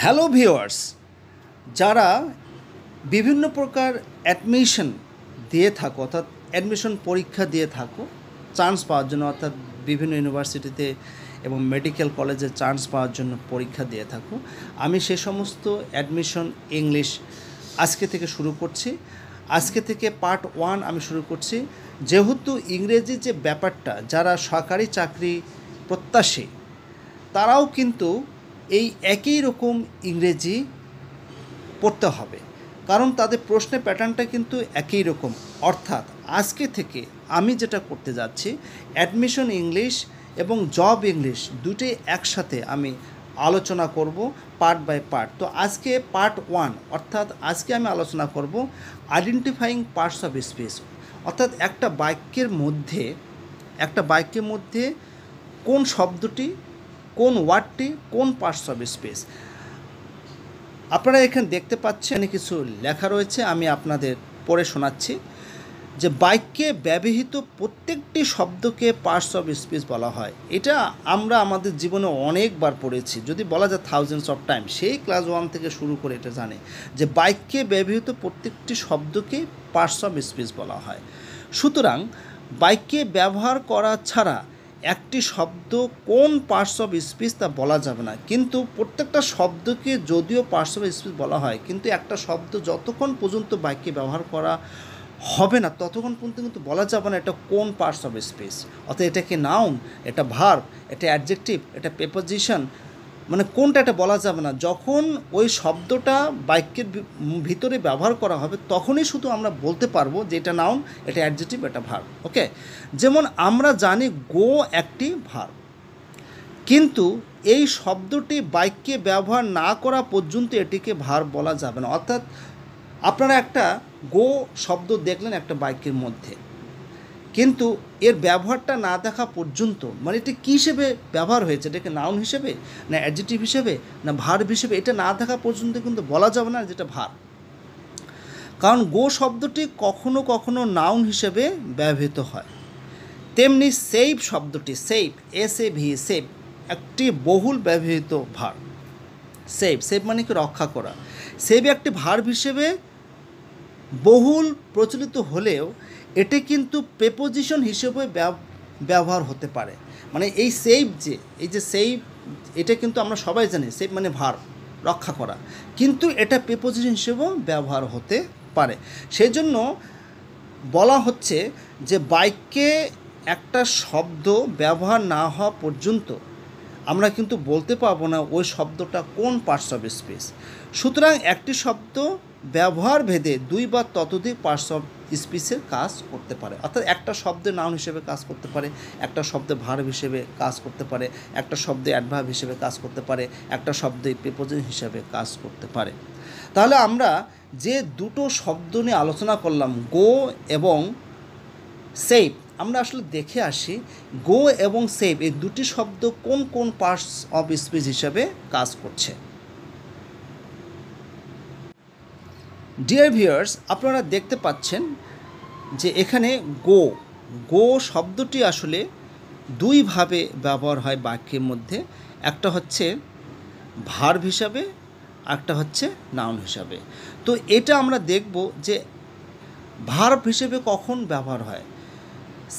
Hello viewers, যারা বিভিন্ন প্রকার অ্যাডমিশন দিয়ে থাকো অর্থাৎ অ্যাডমিশন পরীক্ষা দিয়ে থাকো চান্স পাওয়ার জন্য, অর্থাৎ বিভিন্ন ইউনিভার্সিটিতে এবং মেডিকেল কলেজে চান্স পাওয়ার জন্য পরীক্ষা দিয়ে থাকো, আমি সে সমস্ত অ্যাডমিশন ইংলিশ আজকে থেকে শুরু করছি। আজকে থেকে পার্ট 1 আমি শুরু করছি। যেহেতু ইংরেজি যে ব্যাপারটা, যারা সরকারি চাকরি প্রত্যাশী তারাও কিন্তু এই একই রকম ইংরেজি পড়তে হবে, কারণ তাদের প্রশ্নের প্যাটার্নটা কিন্তু একই রকম। অর্থাৎ আজকে থেকে আমি যেটা করতে যাচ্ছি, অ্যাডমিশন ইংলিশ এবং জব ইংলিশ দুটোই একসাথে আমি আলোচনা করব পার্ট বাই পার্ট। তো আজকে পার্ট 1, অর্থাৎ আজকে আমি আলোচনা করব আইডেন্টিফাইং পার্টস অফ স্পিচ, অর্থাৎ একটা বাক্যের মধ্যে কোন শব্দটি, কোন ওয়ার্ডটি, কোন পার্টস অফ স্পিচ। আপনারা এখানে দেখতে পাচ্ছেন কিছু লেখা রয়েছে, আমি আপনাদের পড়ে শোনাচ্ছি। যে বাক্যে ব্যবহৃত প্রত্যেকটি শব্দকে পার্টস অফ স্পিচ বলা হয়। এটা আমরা আমাদের জীবনে অনেকবার পড়েছি, যদি বলা যায় থাউজেন্ডস অফ টাইম। সেই ক্লাস 1 থেকে শুরু করে এটা জানে যে বাক্যে ব্যবহৃত প্রত্যেকটি শব্দকে পার্টস অফ স্পিচ বলা হয়। সুতরাং বাক্যে ব্যবহার করা ছাড়া একটি শব্দ কোন পার্টস অফ স্পিচ তা বলা যাবে না। কিন্তু প্রত্যেকটা শব্দকে যদিও পার্টস অফ স্পিচ বলা হয়, কিন্তু একটা শব্দ যতক্ষণ পর্যন্ত বাক্যে ব্যবহার করা হবে না ততক্ষণ পর্যন্ত কিন্তু বলা যাবে না এটা কোন পার্টস অফ স্পিচ। অর্থাৎ এটা কি নাউন, এটা ভার্ব, এটা অ্যাডজেক্টিভ, এটা প্রিপোজিশন, মানে কোনটা এটা বলা যাবে না। যখন ওই শব্দটা বাক্যের ভিতরে ব্যবহার করা হবে তখনই শুধু আমরা বলতে পারবো যে এটা নাউন, এটা অ্যাডজেক্টিভ, এটা ভার্ব। ওকে, যেমন আমরা জানি গো একটি ভার্ব, কিন্তু এই শব্দটি বাক্যে ব্যবহার না করা পর্যন্ত এটিকে ভার্ব বলা যাবে না। অর্থাৎ আপনারা একটা গো শব্দ দেখলেন একটা বাক্যের মধ্যে, কিন্তু এর ব্যবহারটা না দেখা পর্যন্ত, মানে এটা কী হিসেবে ব্যবহার হয়েছে, এটাকে নাউন হিসেবে না অ্যাডজেক্টিভ হিসেবে না ভার্ব হিসেবে, এটা না দেখা পর্যন্ত কিন্তু বলা যাবে না যেটা ভার্ব। কারণ গো শব্দটি কখনো কখনো নাউন হিসেবে ব্যবহৃত হয়। তেমনি সেভ শব্দটি, সেভ, SAV, সেভ একটি বহুল ব্যবহৃত ভার্ব। সেভ মানে কি রক্ষা করা। সেভ একটি ভার্ব হিসেবে বহুল প্রচলিত হলেও এটি কিন্তু প্রেপোজিশন হিসেবে ব্যবহার হতে পারে। মানে এই যে সেভ, এটা কিন্তু আমরা সবাই জানি সেভ মানে ভার্ব, রক্ষা করা, কিন্তু এটা প্রেপোজিশন হিসেবেও ব্যবহার হতে পারে। সেই জন্য বলা হচ্ছে যে বাক্যে একটা শব্দ ব্যবহার না হওয়া পর্যন্ত আমরা কিন্তু বলতে পারবো না ওই শব্দটা কোন পার্টস অফ স্পিচ। সুতরাং একটি শব্দ ব্যবহার ভেদে 2 বা ততোধিক পার্টস অফ স্পিচের কাজ করতে পারে। অর্থাৎ একটা শব্দে নাউন হিসেবে কাজ করতে পারে, একটা শব্দে ভার্ব হিসেবে কাজ করতে পারে, একটা শব্দে অ্যাডভার্ব হিসেবে কাজ করতে পারে, একটা শব্দে প্রিপোজিশন হিসেবে কাজ করতে পারে। তাহলে আমরা যে দুটো শব্দ নিয়ে আলোচনা করলাম, গো এবং সেভ, আমরা আসলে দেখে আসি গো এবং সেভ এই দুটি শব্দ কোন কোন পার্টস অফ স্পিচ হিসাবে কাজ করছে। ডিয়ার ভিউয়ার্স, আপনারা দেখতে পাচ্ছেন যে এখানে গো শব্দটি আসলে দুইভাবে ব্যবহার হয় বাক্যের মধ্যে। একটা হচ্ছে ভার্ব হিসাবে, একটা হচ্ছে নাউন হিসাবে। তো এটা আমরা দেখব যে ভার্ব হিসেবে কখন ব্যবহার হয়।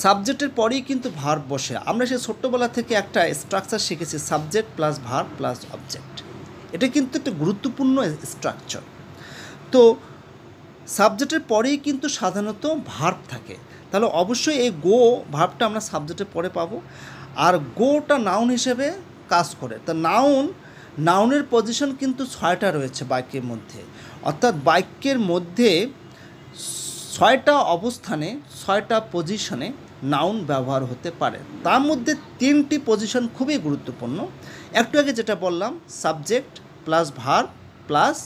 সাবজেক্টের পরেই কিন্তু ভার্ব বসে। আমরা সে ছোট্টবেলা থেকে একটা স্ট্রাকচার শিখেছি, subject plus verb plus object. এটা কিন্তু একটা গুরুত্বপূর্ণ স্ট্রাকচার। তো সাবজেক্টের পরেই কিন্তু সাধারণত ভার্ব থাকে, তাহলে অবশ্যই এই গো ভার্বটা আমরা সাবজেক্টের পরে পাবো। আর গোটা নাউন হিসেবে কাজ করে। তা নাউনের পজিশন কিন্তু 6টা রয়েছে বাক্যের মধ্যে। অর্থাৎ বাক্যের মধ্যে 6টা অবস্থানে, 6টা পজিশনে নাউন ব্যবহার হতে পারে। তার মধ্যে 3টি পজিশন খুবই গুরুত্বপূর্ণ। একটু আগে যেটা বললাম, subject plus verb plus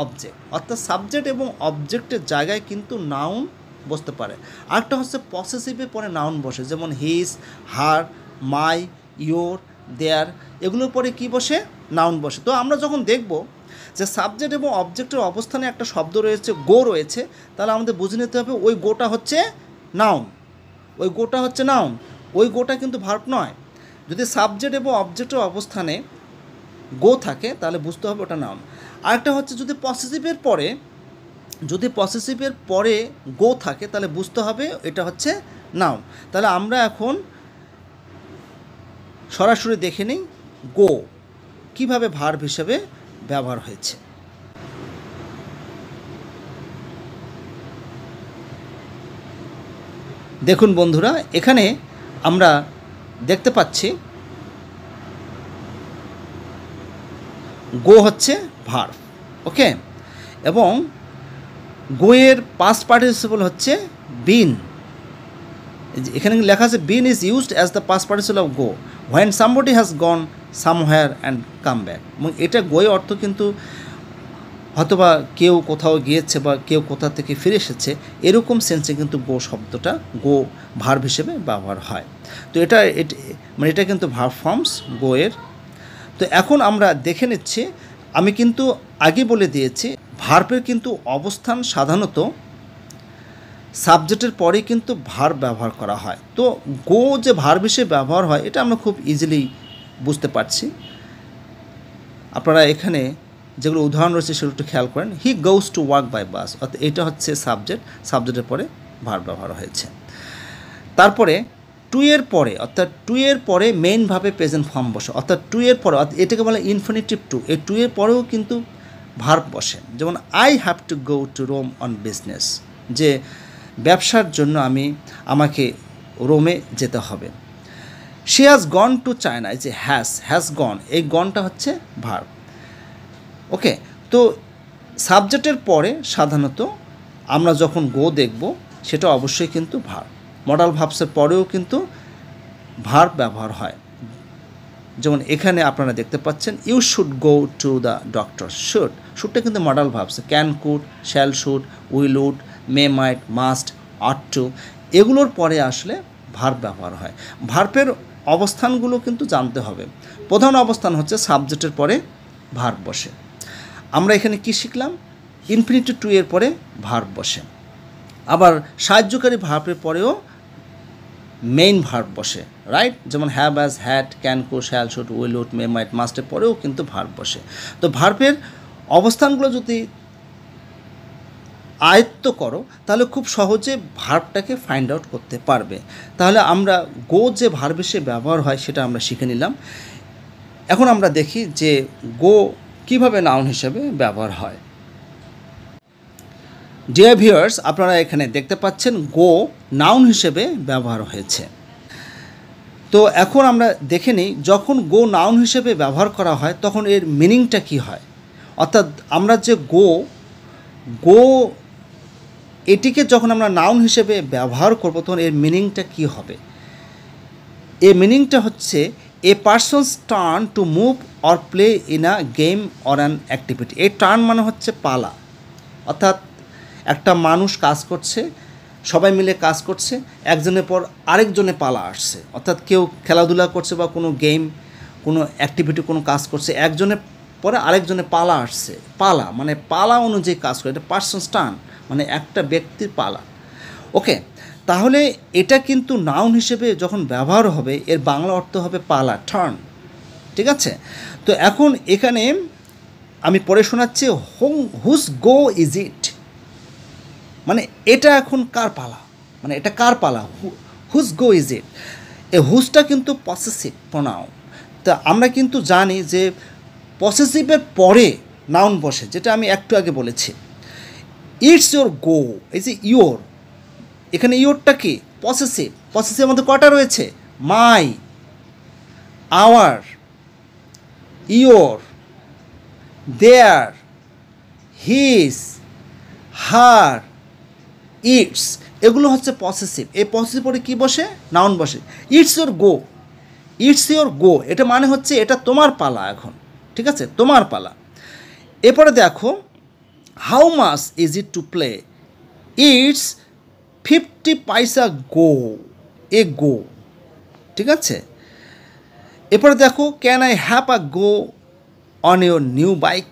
object, অর্থাৎ সাবজেক্ট এবং অবজেক্টের জায়গায় কিন্তু নাউন বসতে পারে। আরেকটা হচ্ছে পসেসিভের পরে নাউন বসে, যেমন হিজ, হার, মাই, ইয়োর, দেয়ার, এগুলোর পরে কি বসে, নাউন বসে। তো আমরা যখন দেখব যে সাবজেক্ট এবং অবজেক্টের অবস্থানে একটা শব্দ রয়েছে, গো রয়েছে, তাহলে আমাদের বুঝে নিতে হবে ওই গোটা হচ্ছে নাউন, ওই গোটা কিন্তু ভার্ব নয়। যদি সাবজেক্ট এবং অবজেক্টের অবস্থানে গো থাকে তাহলে বুঝতে হবে ওটা নাউন। আরেকটা হচ্ছে যদি পসেসিভের পরে গো থাকে তাহলে বুঝতে হবে এটা হচ্ছে নাউন। তাহলে আমরা এখন সরাসরি দেখে নিই গো কীভাবে ভার্ব হিসেবে ব্যবহার হয়েছে। দেখুন বন্ধুরা, এখানে আমরা দেখতে পাচ্ছি গো হচ্ছে ভার্ব, ওকে, এবং গোয়ের পাস্ট পার্টিসিপল হচ্ছে বিন। এখানে লেখা আছে been is used as the past participle of go when somebody has gone somewhere and come back. এবং এটা গোয়ে অর্থ কিন্তু হয়তোবা কেউ কোথাও গিয়েছে বা কেউ কোথা থেকে ফিরে এসেছে, এরকম সেন্সে কিন্তু গো শব্দটা গো ভার্ব হিসেবে ব্যবহার হয়। তো এটা কিন্তু ভার্ব ফর্মস গোয়ের। তো এখন আমরা দেখে নিচ্ছি, আমি কিন্তু আগে বলে দিয়েছি ভার্বের কিন্তু অবস্থান সাধারণত সাবজেক্টের পরেই কিন্তু ভার্ব ব্যবহার করা হয়। তো গো যে ভার্ব হিসেবে ব্যবহার হয় এটা আমরা খুব ইজিলি বুঝতে পারছি। আপনারা এখানে যেগুলো উদাহরণ রয়েছে সেগুলো একটু খেয়াল করেন। He goes to work by bus, অর্থাৎ এটা হচ্ছে সাবজেক্টের পরে ভার্ব ব্যবহার হয়েছে। তারপরে টু এর পরে, অর্থাৎ টু এর পরে মেইনভাবে প্রেজেন্ট ফর্ম বসে, অর্থাৎ টু এর পরে, এটাকে বলে ইনফিনিটিভ টু। এই টু এর পরেও কিন্তু ভার্ব বসে। যেমন I have to go to Rome on business, যে ব্যবসার জন্য আমাকে রোমে যেতে হবে। She has gone to China, এই যে হ্যাজ গন, এই গনটা হচ্ছে ভার্ব, ওকে। তো সাবজেক্টের পরে সাধারণত আমরা যখন গো দেখব সেটা অবশ্যই কিন্তু ভার্ব। মডাল ভার্বসের পরেও কিন্তু ভার্ব ব্যবহার হয়। যেমন এখানে আপনারা দেখতে পাচ্ছেন you should go to the doctor. শুডটা কিন্তু modal verbs, can, could, shall, should, will, would, may, might, must, ought to, এগুলোর পরে আসলে ভার্ব ব্যবহার হয়। ভার্বের অবস্থানগুলো কিন্তু জানতে হবে। প্রধান অবস্থান হচ্ছে সাবজেক্টের পরে ভার্ব বসে। আমরা এখানে কি শিখলাম? ইনফিনিটিভ টু এর পরে ভার্ব বসে। আবার সাহায্যকারী ভার্বের পরেও মেইন ভার্ব বসে, রাইট? যেমন have, has, had, can, could, shall, should, will, would, may, might, মাস্টের পরেও কিন্তু ভার্ব বসে। তো ভার্বের অবস্থানগুলো যদি আয়ত্ত করো তাহলে খুব সহজে ভার্বটাকে ফাইন্ড আউট করতে পারবে। তাহলে আমরা গো যে ভার্ব হিসেবে ব্যবহার হয় সেটা আমরা শিখে নিলাম। এখন আমরা দেখি যে গো কিভাবে নাউন হিসেবে ব্যবহার হয়। ডিয়ার ভিউয়ার্স, আপনারা এখানে দেখতে পাচ্ছেন গো নাউন হিসেবে ব্যবহার হয়েছে। তো এখন আমরা দেখে নিই যখন গো নাউন হিসেবে ব্যবহার করা হয় তখন এর মিনিংটা কী হয়। অর্থাৎ আমরা যে গো এটিকে যখন আমরা নাউন হিসেবে ব্যবহার করব তখন এর মিনিংটা কী হবে। এর মিনিংটা হচ্ছে a person's turn to move or play in a game or an activity. এই টার্ন মানে হচ্ছে পালা, অর্থাৎ একটা মানুষ কাজ করছে, সবাই মিলে কাজ করছে, একজনের পর আরেকজনে পালা আসছে, অর্থাৎ কেউ খেলাধুলা করছে বা কোনো গেম, কোনো অ্যাক্টিভিটি, কোনো কাজ করছে, একজনের পরে আরেকজনে পালা আসছে। পালা মানে পালা অনুযায়ী কাজ করে, এটা পারসনস টার্ন মানে একটা ব্যক্তির পালা, ওকে। তাহলে এটা কিন্তু নাউন হিসেবে যখন ব্যবহার হবে এর বাংলা অর্থ হবে পালা, টার্ন, ঠিক আছে। তো এখন এখানে আমি পড়ে শোনাচ্ছি, হুজ গো ইজ ইট, মানে এটা এখন কার পালা, মানে এটা কার পালা, হুজ গো ইজ ইট। এই হুজটা কিন্তু পসেসিভ প্রোনাউন। তা আমরা কিন্তু জানি যে পসেসিভের পরে নাউন বসে, যেটা আমি একটু আগে বলেছি। ইটস ইয়োর গো, এই যে ইয়োর, এখানে ইয়োরটা কি পসেসিভের মধ্যে কটা রয়েছে? My, our, your, their, his, her, its, এগুলো হচ্ছে পসেসিভ। এই পসেসিভ পরে কী বসে? নাউন বসে। ইটস ইয়োর গো, এটা মানে হচ্ছে এটা তোমার পালা এখন, ঠিক আছে, তোমার পালা। এরপরে দেখো how much is it to play, it's 50 পয়সা গো, এ গো, ঠিক আছে। এরপরে দেখো can I have a go on your new bike,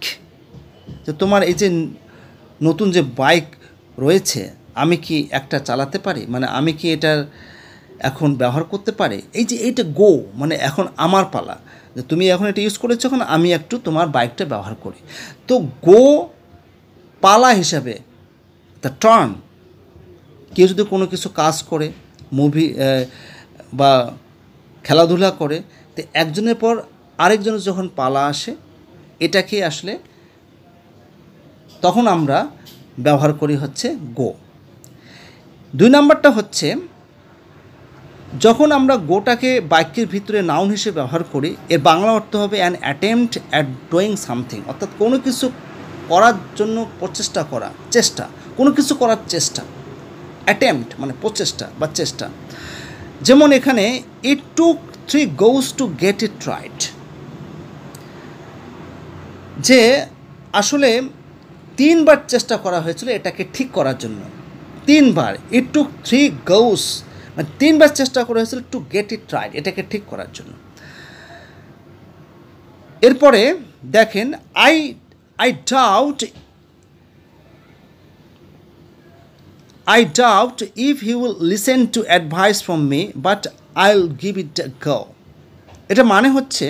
যে তোমার এই যে নতুন যে বাইক রয়েছে আমি কি একটা চালাতে পারি, মানে আমি কি এটার এখন ব্যবহার করতে পারে। এই যে এইটা গো মানে এখন আমার পালা, যে তুমি এখন এটা ইউজ করেছো, এখন আমি একটু তোমার বাইকটা ব্যবহার করি। তো গো পালা হিসাবে দ্য টার্ন, কেউ যদি কোনো কিছু কাজ করে, মুভি বা খেলাধুলা করে, তো একজনের পর আরেকজনের যখন পালা আসে, এটাকে আসলে তখন আমরা ব্যবহার করি হচ্ছে গো। 2 নাম্বারটা হচ্ছে যখন আমরা গোটাকে বাক্যের ভিতরে নাউন হিসেবে ব্যবহার করি, এর বাংলা অর্থ হবে an attempt at doing something, অর্থাৎ কোনো কিছু করার জন্য প্রচেষ্টা করা, চেষ্টা, কোনো কিছু করার চেষ্টা। অ্যাটেম্পট মানে প্রচেষ্টা বা চেষ্টা। যেমন এখানে ইট টুক 3 goes to get it right, যে আসলে 3 বার চেষ্টা করা হয়েছিল এটাকে ঠিক করার জন্য। 3 বার, ইট টুক 3 goes মানে 3 বার চেষ্টা করা হয়েছিল টু গেট ইট রাইট, এটাকে ঠিক করার জন্য। এরপরে দেখেন I doubt if he will listen to advice from me but I will give it a go. এটা মানে হচ্ছে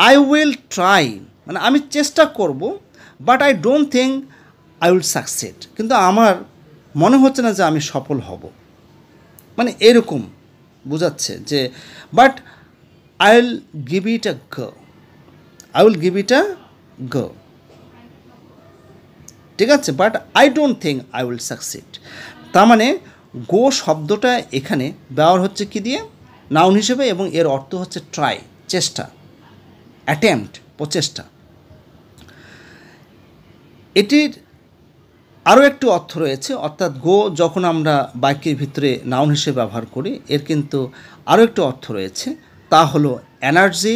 আই উইল ট্রাই মানে আমি চেষ্টা করব, but I don't think I will succeed, কিন্তু আমার মনে হচ্ছে না যে আমি সফল হব, মানে এরকম বোঝাচ্ছে যে but I will give it a go, I will give it a go, ঠিক আছে, but I don't think I will succeed. তার মানে গো শব্দটা এখানে ব্যবহার হচ্ছে কি দিয়ে, নাউন হিসেবে, এবং এর অর্থ হচ্ছে ট্রাই, চেষ্টা, অ্যাটেম্পট, প্রচেষ্টা। এটির আরও একটি অর্থ রয়েছে, অর্থাৎ গো যখন আমরা বাক্যের ভিতরে নাউন হিসেবে ব্যবহার করি, এর কিন্তু আরও একটি অর্থ রয়েছে, তা হলো এনার্জি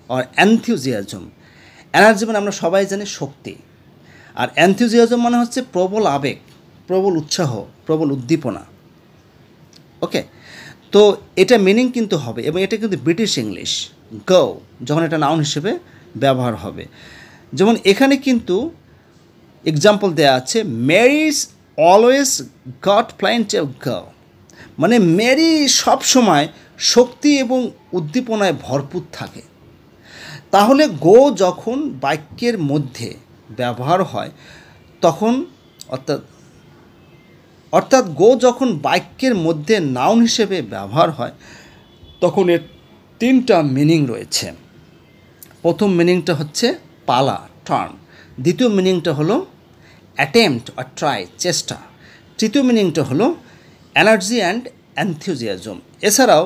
আর এনথিউজিয়াজম। এনার্জি মানে আমরা সবাই জানি শক্তি, আর এনথিউজিয়াজম মানে হচ্ছে প্রবল আবেগ, প্রবল উৎসাহ, প্রবল উদ্দীপনা। ওকে, তো এটা মিনিং কিন্তু হবে, এবং এটা কিন্তু ব্রিটিশ ইংলিশ গো যখন এটা নাউন হিসেবে ব্যবহার হবে। যেমন এখানে কিন্তু এক্সাম্পল দেওয়া আছে, Mary's always got plenty of go, মানে মেরি সবসময় শক্তি এবং উদ্দীপনায় ভরপুর থাকে। তাহলে গো যখন বাক্যের মধ্যে ব্যবহার হয় তখন অর্থাৎ গো যখন বাক্যের মধ্যে নাউন হিসেবে ব্যবহার হয় তখন এর 3টা মিনিং রয়েছে। প্রথম মিনিংটা হচ্ছে পালা, টার্ন। দ্বিতীয় মিনিংটা হলো অ্যাটেম্পট আর ট্রাই, চেষ্টা। তৃতীয় মিনিংটা হলো এনার্জি অ্যান্ড এনথিউজিয়াজম। এছাড়াও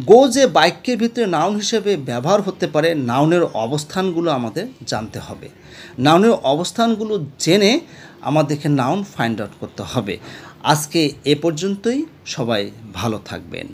গো যে বাক্যের ভিতরে নাউন হিসেবে ব্যবহার হতে পারে, নাউনের অবস্থানগুলো আমাদের জানতে হবে। নাউনের অবস্থানগুলো জেনে আমাদেরকে নাউন ফাইন্ড আউট করতে হবে। আজকে এ পর্যন্তই, সবাই ভালো থাকবেন।